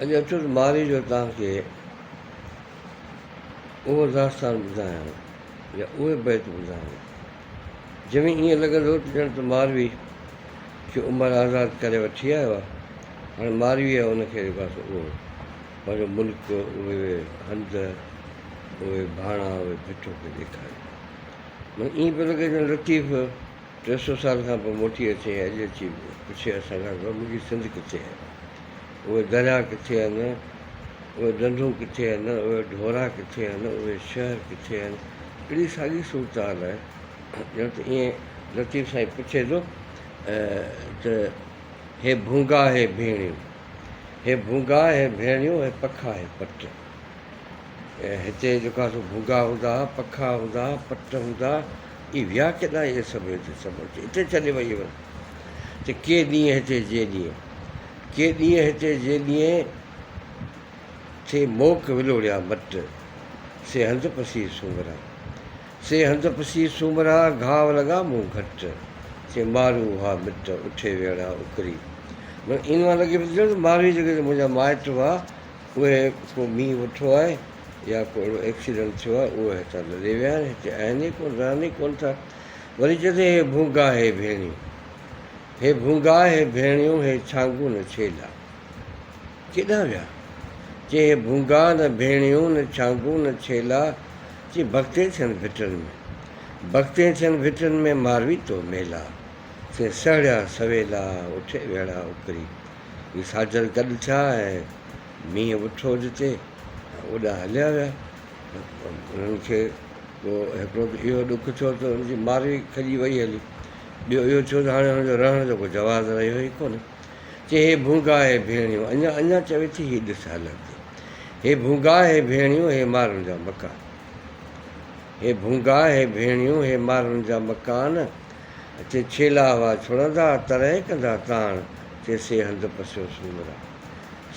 अॼु अचो त मारी जो तव्हांखे उहो दास्तान ॿुधायां या उहे बैत ॿुधायां जंहिंमें ईअं लॻंदो त ॼण त मारवी खे उमिरि आज़ादु करे वठी आयो आहे। हाणे मारवी आहे उनखे बसि उहो पंहिंजो मुल्क, उहे हंध, उहे भाणा, उहे भिठो खे ॾेखारे। माना ईअं पियो लॻे ॼण लतीफ़ 300 साल खां पोइ मोटी अचे अॼु अची पुछे असां खां मुंहिंजी सिंध किथे आहे, उहे दरिया किथे आहिनि, उहे ॾंढूं किथे आहिनि, उहे ढोरा किथे आहिनि, उहे शहर किथे आहिनि। अहिड़ी साॻी सूरत हाल आहे ॼण त ईअं लतीफ़ साईं पुछे थो त हे भूंगा हे भेणियूं, हे भूंगा हे भेणियूं, हे पखा हे पट। हिते जेका सो भूंगा हूंदा, पखा हूंदा, पट हूंदा, इहे विया केॾा इहे सभु हिते सभु हिते छॾे वई हुआ। त के ॾींहं हिते जे ॾींहं, के ॾींहं हिते जे ॾींहं थे मोक विलोड़िया मट, से हंधि पसी सूमरा, से हंधि पसी सूमरा, घाव लॻा मूं घटि, से मारू हा मिट, उठे वेड़ा उकरी। माना इन मां लॻे पियो ॼण मारवी जेके मुंहिंजा माइट हुआ उहे को मींहुं वठो आहे या को अहिड़ो एक्सीडेंट थियो आहे, उहे हितां लॾे विया आहिनि, हिते आहिनि ई कोन, रहनि ई कोन था। वरी चए हे भूंगा हे भेणियूं, हे भूंगा हे भेणियूं, हे छांगू न छेला, केॾां विया? चए हे भूंगा न भेणियूं न छांगू न छेला, चए भॻते थियनि भिटनि में, भॻते थियनि भिटनि में मारवी तो मेला, से सड़िया सवेला उठे वेड़ा उकरी। हीअ साजल गॾु थिया ऐं मींहुं वठो जिते ओॾा हलिया विया। उन्हनि खे पोइ हिकिड़ो त इहो ॾुख थियो त हुनजी मारवी खॼी वई हली, ॿियो इहो थियो त हाणे हुनजो रहण जो को जवाज़ रहियो ई कोन। चए हे भूंगा हे भेणियूं, अञा चवे थी हीअ ॾिस हालत, हे भूंगा हे भेणियूं, हे माण्हुनि जा मकान, हे भूंगा हे भेणियूं, हे माण्हुनि जा मकान, चए छेला हुआ छुड़ंदा तरह कंदा ताण, चए से हंधि पसियो सूमरा,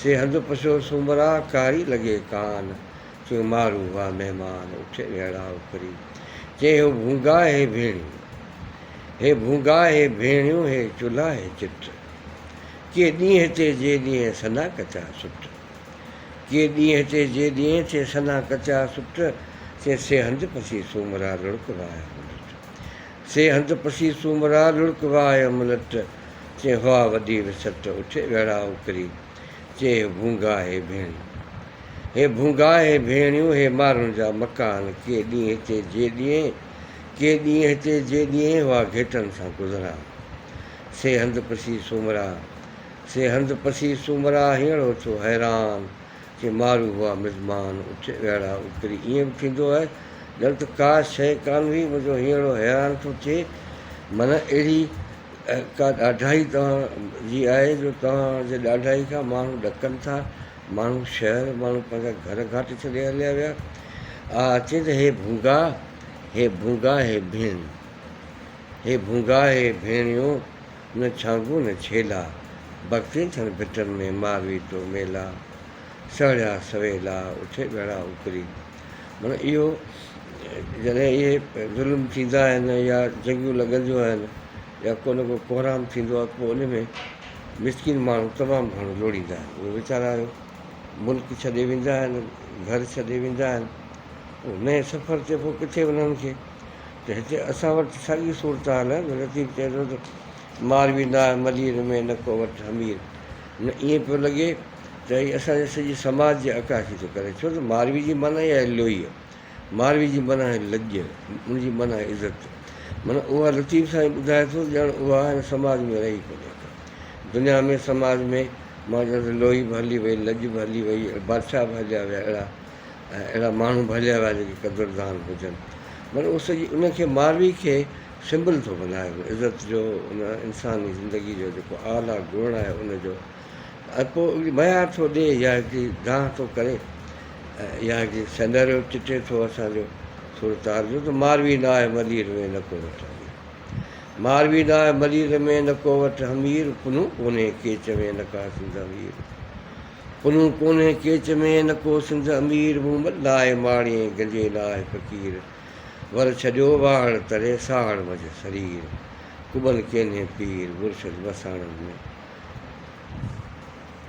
से हंधि पसियो सूमरा, कारी लॻे कान, चए मारू हुआ महिमान उठे वेड़ा उकरी। चए हे भूंगा हे भेणियूं, हे भूंगा हे भेणियूं, हे चुल्हा हे चिट, के ॾींहं हिते जे ॾींहं सना कचा सुट, के ॾींहं हिते जे ॾींहं थे सना कचा सुट, चए से हंधि पसी सूमरा लुड़क वाया मुलट, से हंधि पसी सूमरा लुड़क वाया मुलट, चए हुआ वॾी विसट उठे वेड़ा उकरी। चए भूंगा हे भेणियूं, हे भूंगा हे भेणियूं, हे माण्हुनि जा मकान, के ॾींहं हिते जे ॾींहं, के ॾींहं हिते जे ॾींहं हुआ घेटनि सां गुज़रा, से हंधि पसी सूमरा, से हंधि पसी सूमरा, हीअंड़ो थियो हैरान, चए मारू हुआ मिज़मान उठे वेड़ा उकरी। ईअं बि थींदो आहे ॼण त का शइ कान हुई, मुंहिंजो हींअरो हैरान थो थिए। माना अहिड़ी का ॾाढाई तव्हांजी आहे जो तव्हांजे ॾाढाई खां माण्हू ॾकनि था, माण्हू शहर, माण्हू पंहिंजा घर घाट छॾे हलिया विया। चए त हे भूंगा हे भेणियूं, हे भूंगा हे भेणियूं, न छांगू न छेला, भॻते थियनि भिटनि में मारवी तो मेला, सड़िया सवेला उठे वेड़ा उकरी। माना इहो जॾहिं इहे ज़ुल्म थींदा आहिनि या जंगियूं लॻंदियूं आहिनि या को न को कोहराम थींदो आहे, पोइ उन में मिसकिन माण्हू तमामु घणो लोड़ींदा आहिनि। उहे वीचारा मुल्क छॾे वेंदा आहिनि, घर छॾे वेंदा आहिनि, पोइ नए सफ़र ते पोइ किथे उन्हनि खे। त हिते असां वटि साॻी सूरत हाल आहे। लतीफ़ चए थो त मारवी न आहे मलीर में न को वटि हमीर, न ईअं पियो लॻे त हीअ असांजे सॼे समाज जी अकाशी थो करे। छो त मारवी जी माना ई आहे लोही, मारवी जी माना आहे लॼ, उनजी माना आहे इज़त। माना उहा लतीफ़ साईं ॿुधाए थो ॼण उहा हिन समाज में रही कोन्हे, दुनिया में समाज में मां चवां त लोही बि हली वई, लॼ बि हली वई, बादशाह बि हलिया विया, अहिड़ा माण्हू बि हलिया विया जेके क़दुरदान हुजनि। माना उहो सॼी उनखे मारवी खे सिंबल थो बनाए, इज़त जो, उन इंसानी ज़िंदगी जो जेको आला गुण आहे उनजो। ऐं पोइ मयार थो ॾिए या हिकिड़ी दांह थो करे या हिकिड़ी सेनरियो चिटे थो असांजो सूरत हाल जो। त मारवी न आहे मलीर में न को वटि हमीर, मारवी न आहे मलीर में न को वटि हमीर, पुनू कोन्हे केच में न का सिंध अमीर, पुनू कोन्हे केच में न को सिंध अमीर, मूं लाहे माणी गंजे लाहे फ़क़ीर, वर छॾियो वाड़ तरे साड़ मझ शरीर, कुबल केने पीर मुर्शद वसाणनि में।